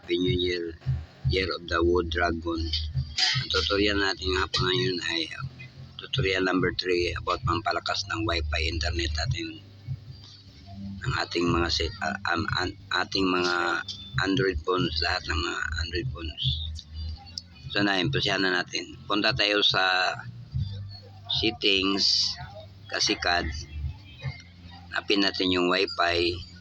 Happy New Year, Year of the Wood Dragon. Ang tutorial natin hapon ngayon ay tutorial number 3 about pampalakas ng Wi-Fi internet natin ng ating mga ating mga Android phones, lahat ng mga Android phones. So impusihan na natin. Punta tayo sa settings, kasikad. Napin natin yung Wi-Fi.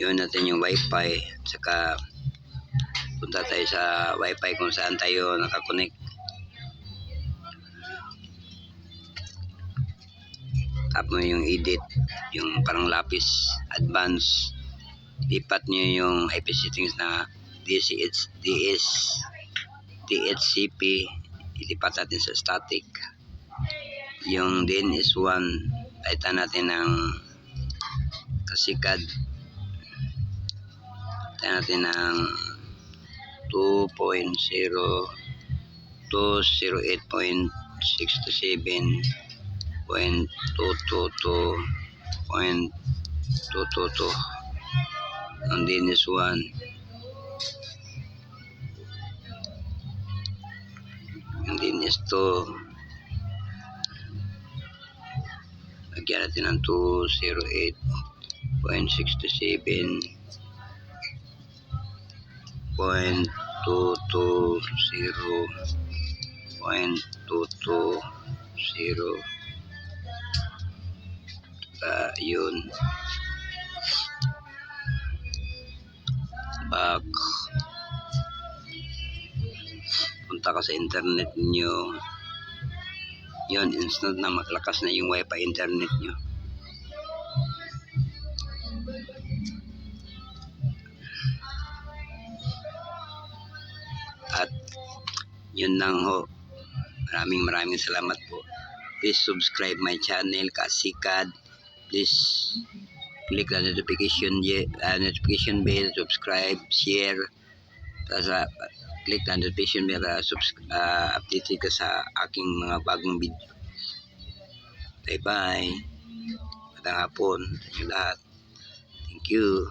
Yun natin yung Wi-Fi, saka punta tayo sa Wi-Fi kung saan tayo nakakonect. Tap mo yung edit, yung parang lapis, advance. Lipat nyo yung IP settings na DHCP, ilipat natin sa static. Yung DNS1, palitan natin ng kasikad. Natin ng 2.0.208.627.222.222 ang DNS1. Ang DNS2, lagyan natin ng 208.67.220.220. Yun. Back. Punta ka sa internet nyo. Yun, instant na maglakas na yung Wi-Fi internet nyo. At yun lang ho. Maraming salamat po. Please subscribe my channel, Kasikad. Please click the notification bell, subscribe, share. Tapos click the notification bell, update ka sa aking mga bagong video. Bye bye. Magandang hapon sa inyo lahat. Thank you.